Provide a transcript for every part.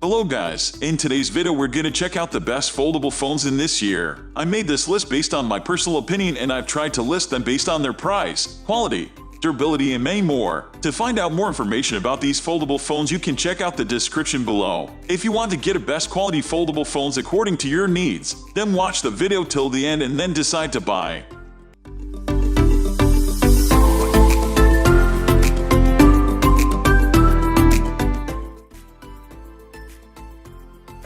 Hello guys, in today's video we're gonna check out the best foldable phones in this year. I made this list based on my personal opinion and I've tried to list them based on their price, quality, durability and many more. To find out more information about these foldable phones you can check out the description below. If you want to get a best quality foldable phones according to your needs, then watch the video till the end and then decide to buy.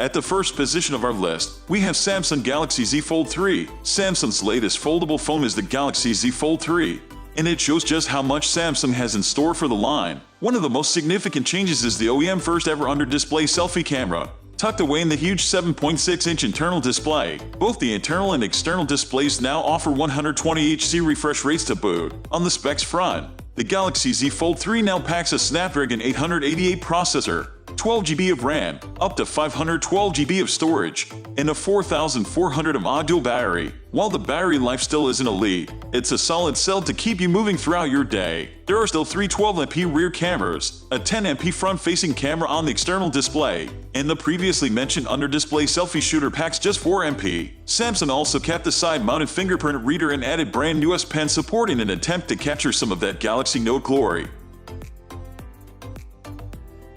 At the first position of our list, we have Samsung Galaxy Z Fold 3. Samsung's latest foldable phone is the Galaxy Z Fold 3, and it shows just how much Samsung has in store for the line. One of the most significant changes is the OEM first ever under-display selfie camera, tucked away in the huge 7.6-inch internal display. Both the internal and external displays now offer 120 Hz refresh rates to boot. On the specs front, the Galaxy Z Fold 3 now packs a Snapdragon 888 processor, 12 GB of RAM, up to 512 GB of storage, and a 4400 mAh dual battery. While the battery life still isn't elite, it's a solid sell to keep you moving throughout your day. There are still three 12MP rear cameras, a 10MP front-facing camera on the external display, and the previously mentioned under-display selfie shooter packs just 4MP. Samsung also kept the side-mounted fingerprint reader and added brand new S Pen support in an attempt to capture some of that Galaxy Note glory.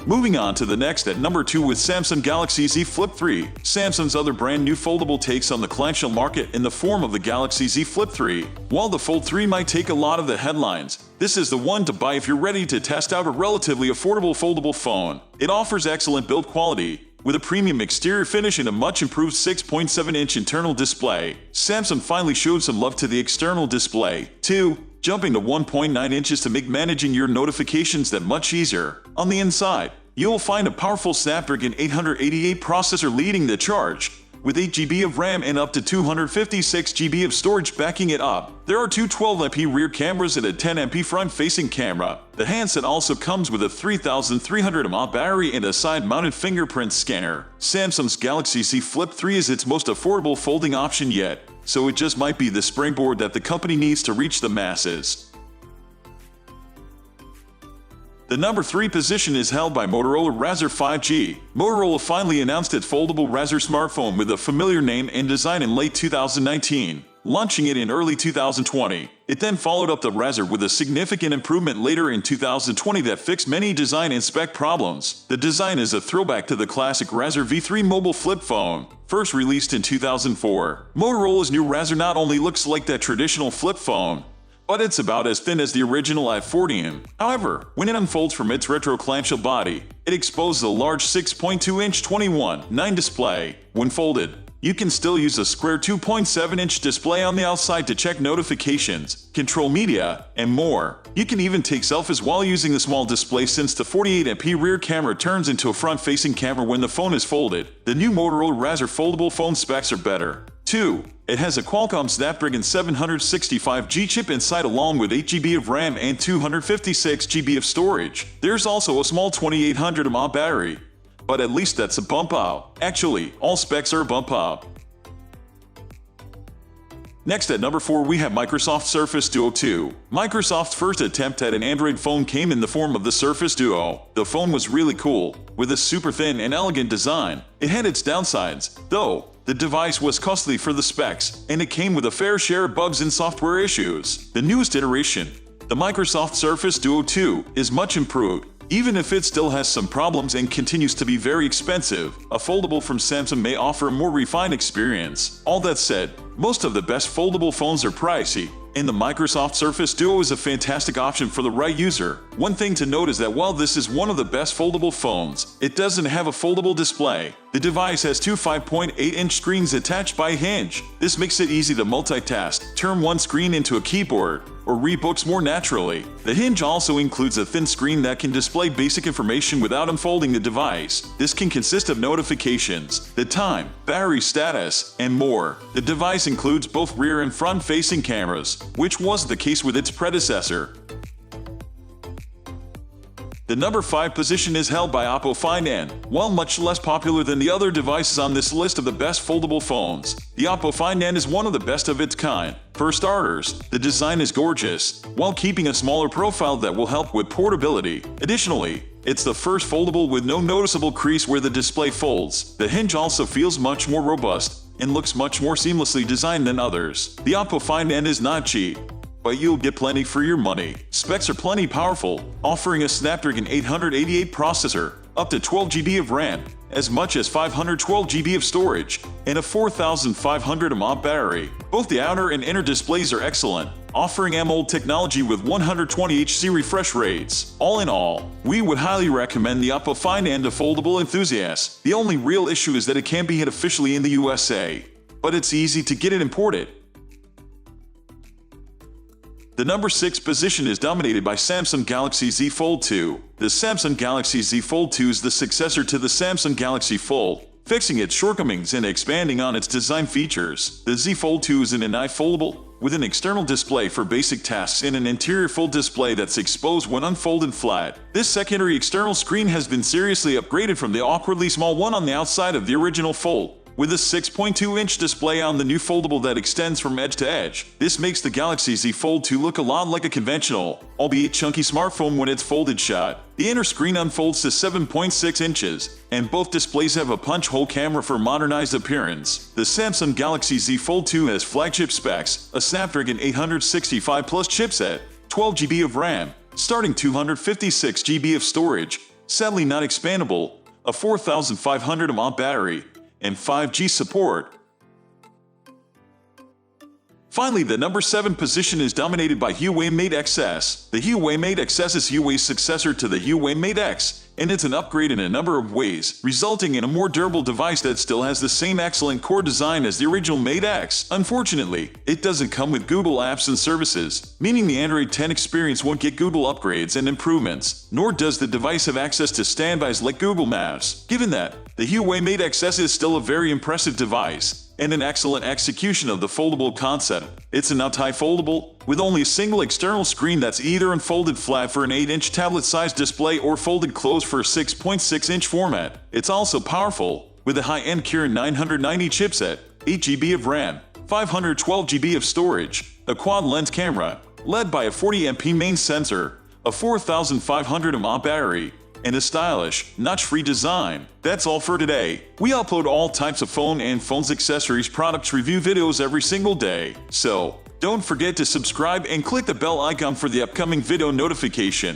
Moving on to the next at number 2 with Samsung Galaxy Z Flip 3. Samsung's other brand new foldable takes on the clamshell market in the form of the Galaxy Z Flip 3. While the Fold 3 might take a lot of the headlines, this is the one to buy if you're ready to test out a relatively affordable foldable phone. It offers excellent build quality, with a premium exterior finish and a much improved 6.7-inch internal display. Samsung finally showed some love to the external display, too, jumping to 1.9 inches to make managing your notifications that much easier. On the inside, you'll find a powerful Snapdragon 888 processor leading the charge, with 8 GB of RAM and up to 256 GB of storage backing it up. There are two 12MP rear cameras and a 10MP front-facing camera. The handset also comes with a 3300 mAh battery and a side-mounted fingerprint scanner. Samsung's Galaxy Z Flip 3 is its most affordable folding option yet, so it just might be the springboard that the company needs to reach the masses. The number 3 position is held by Motorola Razr 5G. Motorola finally announced its foldable Razr smartphone with a familiar name and design in late 2019, launching it in early 2020. It then followed up the Razr with a significant improvement later in 2020 that fixed many design and spec problems. The design is a throwback to the classic Razr V3 mobile flip phone, first released in 2004. Motorola's new Razr not only looks like that traditional flip phone, but it's about as thin as the original i40. However, when it unfolds from its retro clamshell body, it exposes a large 6.2-inch 21:9 display. When folded, you can still use a square 2.7-inch display on the outside to check notifications, control media, and more. You can even take selfies while using the small display since the 48MP rear camera turns into a front-facing camera when the phone is folded. The new Motorola Razr foldable phone specs are better. 2. It has a Qualcomm Snapdragon 765G chip inside along with 8 GB of RAM and 256 GB of storage. There's also a small 2800 mAh battery, but at least that's a bump up. Actually, all specs are a bump up. Next at number 4 we have Microsoft Surface Duo 2. Microsoft's first attempt at an Android phone came in the form of the Surface Duo. The phone was really cool, with a super thin and elegant design. It had its downsides, though. The device was costly for the specs, and it came with a fair share of bugs and software issues. The newest iteration, the Microsoft Surface Duo 2, is much improved, even if it still has some problems and continues to be very expensive. A foldable from Samsung may offer a more refined experience. All that said, most of the best foldable phones are pricey, and the Microsoft Surface Duo is a fantastic option for the right user. One thing to note is that while this is one of the best foldable phones, it doesn't have a foldable display. The device has two 5.8-inch screens attached by a hinge. This makes it easy to multitask, turn one screen into a keyboard, or read books more naturally. The hinge also includes a thin screen that can display basic information without unfolding the device. This can consist of notifications, the time, battery status, and more. The device includes both rear and front-facing cameras, which was the case with its predecessor. The number 5 position is held by Oppo Find N. While much less popular than the other devices on this list of the best foldable phones, the Oppo Find N is one of the best of its kind. For starters, the design is gorgeous, while keeping a smaller profile that will help with portability. Additionally, It's the first foldable with no noticeable crease where the display folds. The hinge also feels much more robust and looks much more seamlessly designed than others. The Oppo Find N is not cheap, but you'll get plenty for your money. Specs are plenty powerful, offering a Snapdragon 888 processor, up to 12 GB of RAM, as much as 512 GB of storage, and a 4500 mAh battery. Both the outer and inner displays are excellent, offering AMOLED technology with 120 Hz refresh rates. All in all, we would highly recommend the Oppo Find N to foldable enthusiasts. The only real issue is that it can't be hit officially in the USA, but it's easy to get it imported. The number 6 position is dominated by Samsung Galaxy Z Fold 2. The Samsung Galaxy Z Fold 2 is the successor to the Samsung Galaxy Fold, fixing its shortcomings and expanding on its design features. The Z Fold 2 is an foldable, with an external display for basic tasks and an interior full display that's exposed when unfolded flat. This secondary external screen has been seriously upgraded from the awkwardly small one on the outside of the original Fold, with a 6.2-inch display on the new foldable that extends from edge to edge. This makes the Galaxy Z Fold 2 look a lot like a conventional, albeit chunky smartphone when it's folded shut. The inner screen unfolds to 7.6 inches, and both displays have a punch-hole camera for modernized appearance. The Samsung Galaxy Z Fold 2 has flagship specs, a Snapdragon 865 Plus chipset, 12 GB of RAM, starting 256 GB of storage, sadly not expandable, a 4500 mAh battery, and 5G support. Finally, the number 7 position is dominated by Huawei Mate Xs. The Huawei Mate Xs is Huawei's successor to the Huawei Mate X, and it's an upgrade in a number of ways, resulting in a more durable device that still has the same excellent core design as the original Mate X. Unfortunately, it doesn't come with Google apps and services, meaning the Android 10 experience won't get Google upgrades and improvements, nor does the device have access to standbys like Google Maps. Given that, the Huawei Mate Xs is still a very impressive device, and an excellent execution of the foldable concept. It's an foldable, with only a single external screen that's either unfolded flat for an 8-inch tablet-sized display or folded closed for a 6.6-inch format. It's also powerful, with a high-end Kirin 990 chipset, 8 GB of RAM, 512 GB of storage, a quad-lens camera, led by a 40MP main sensor, a 4500 mAh battery, and a stylish, notch-free design. That's all for today. We upload all types of phone and phones accessories products review videos every single day. So, don't forget to subscribe and click the bell icon for the upcoming video notification.